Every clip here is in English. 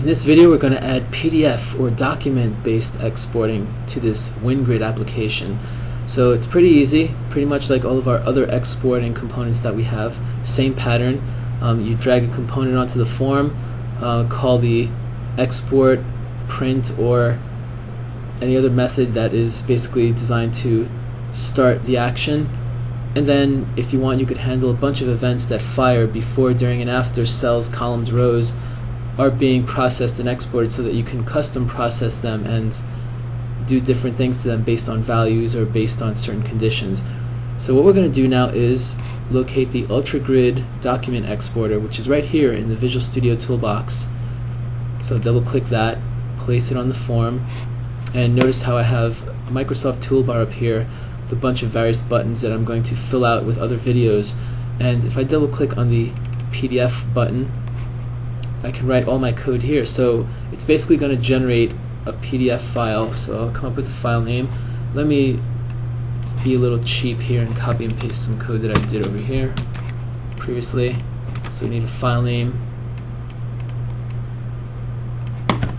In this video we're going to add PDF or document-based exporting to this WinGrid application. So it's pretty easy, pretty much like all of our other exporting components that we have. Same pattern. You drag a component onto the form, call the export, print, or any other method that is basically designed to start the action. And then if you want, you could handle a bunch of events that fire before, during, and after cells, columns, rows are being processed and exported, so that you can custom process them and do different things to them based on values or based on certain conditions. So what we're going to do now is locate the WinGridDocumentExporter, which is right here in the Visual Studio toolbox. So double click that, place it on the form, and notice how I have a Microsoft toolbar up here with a bunch of various buttons that I'm going to fill out with other videos. And if I double click on the PDF button, I can write all my code here. So it's basically going to generate a PDF file. So I'll come up with a file name. Let me be a little cheap here and copy and paste some code that I did over here previously. So we need a file name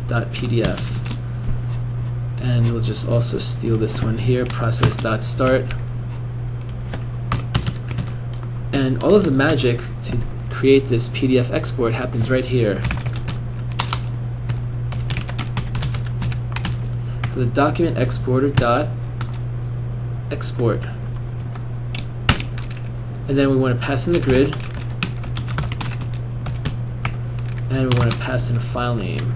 .pdf, and we'll just also steal this one here, process.start. And all of the magic to create this PDF export happens right here. So the document exporter dot export, and then we want to pass in the grid, and we want to pass in a file name.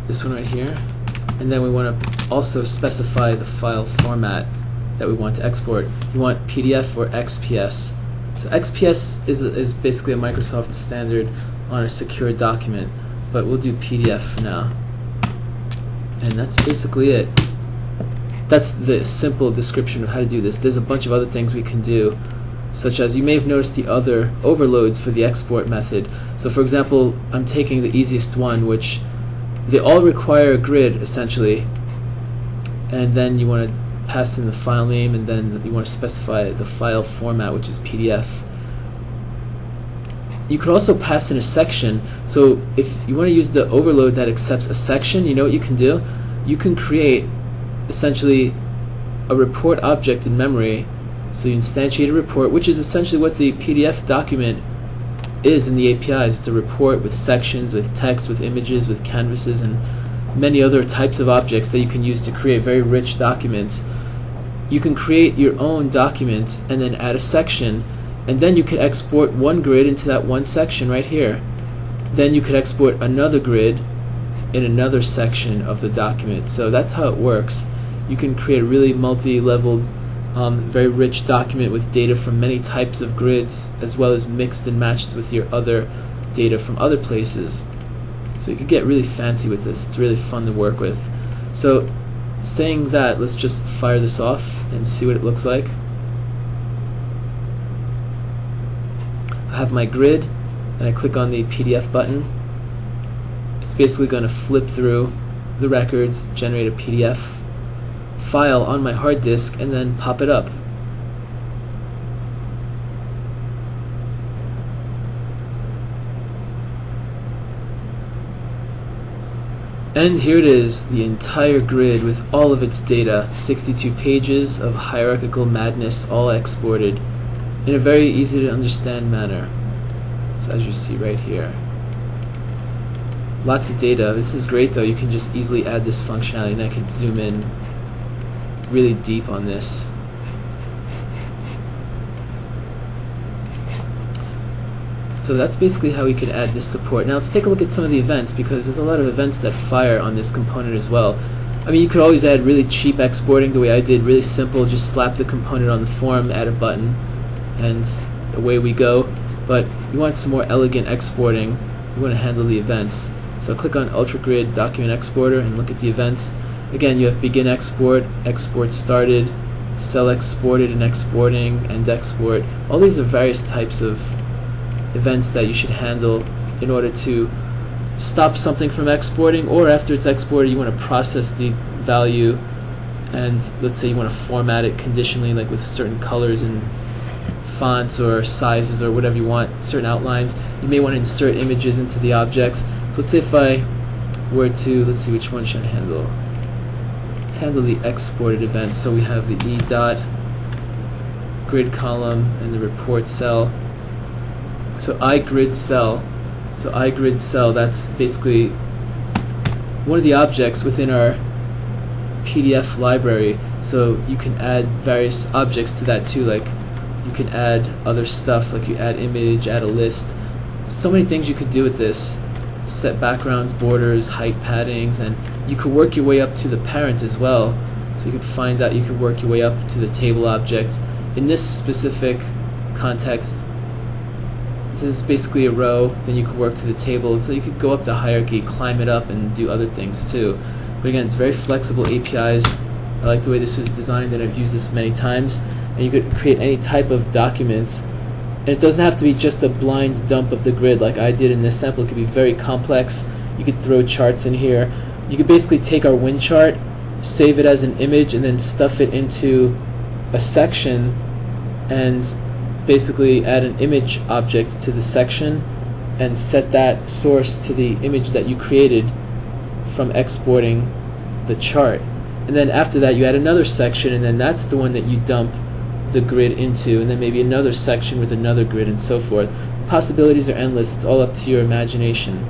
This one right here. And then we want to also specify the file format that we want to export. You want PDF or XPS. So XPS is basically a Microsoft standard on a secure document, but we'll do PDF for now. And that's basically it. That's the simple description of how to do this. There's a bunch of other things we can do, such as you may have noticed the other overloads for the export method. So for example, I'm taking the easiest one, which they all require a grid essentially, and then you want to pass in the file name, and then you want to specify the file format, which is PDF. You could also pass in a section. So if you want to use the overload that accepts a section, you know what you can do? You can create essentially a report object in memory. So you instantiate a report, which is essentially what the PDF document is in the APIs. It's a report with sections, with text, with images, with canvases, and many other types of objects that you can use to create very rich documents. You can create your own document and then add a section, and then you could export one grid into that one section right here. Then you could export another grid in another section of the document. So that's how it works. You can create a really multi-leveled, very rich document with data from many types of grids, as well as mixed and matched with your other data from other places. So you can get really fancy with this. It's really fun to work with. So saying that, let's just fire this off and see what it looks like. I have my grid, and I click on the PDF button. It's basically going to flip through the records, generate a PDF file on my hard disk, and then pop it up. And here it is, the entire grid with all of its data, 62 pages of hierarchical madness, all exported in a very easy to understand manner. So as you see right here, lots of data. This is great though. You can just easily add this functionality, and I can zoom in really deep on this. So that's basically how we could add this support. Now let's take a look at some of the events, because there's a lot of events that fire on this component as well. I mean, you could always add really cheap exporting the way I did, really simple, just slap the component on the form, add a button, and away we go. But you want some more elegant exporting, you want to handle the events. So click on WinGridDocumentExporter and look at the events. Again, you have begin export, export started, cell exported and exporting, end export. All these are various types of events that you should handle in order to stop something from exporting, or after it's exported you want to process the value and let's say you want to format it conditionally, like with certain colors and fonts or sizes or whatever you want, certain outlines. You may want to insert images into the objects. So let's say if I were to, let's see, which one should I handle? Let's handle the exported events. So we have the E dot, grid column, and the report cell. So iGrid cell. So iGrid cell, that's basically one of the objects within our PDF library. So you can add various objects to that too, like you can add other stuff, like you add image, add a list. So many things you could do with this. Set backgrounds, borders, height, paddings, and you could work your way up to the parent as well. So you could find out, you could work your way up to the table objects. In this specific context, this is basically a row, then you could work to the table. So you could go up the hierarchy, climb it up, and do other things too. But again, it's very flexible APIs. I like the way this was designed, and I've used this many times. And you could create any type of document. And it doesn't have to be just a blind dump of the grid like I did in this sample. It could be very complex. You could throw charts in here. You could basically take our wind chart, save it as an image, and then stuff it into a section and basically add an image object to the section and set that source to the image that you created from exporting the chart. And then after that you add another section, and then that's the one that you dump the grid into, and then maybe another section with another grid, and so forth. The possibilities are endless. It's all up to your imagination.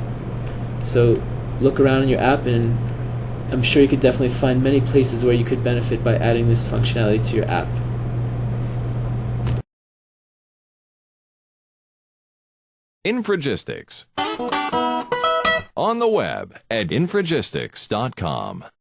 So look around in your app, and I'm sure you could definitely find many places where you could benefit by adding this functionality to your app. Infragistics. On the web at infragistics.com.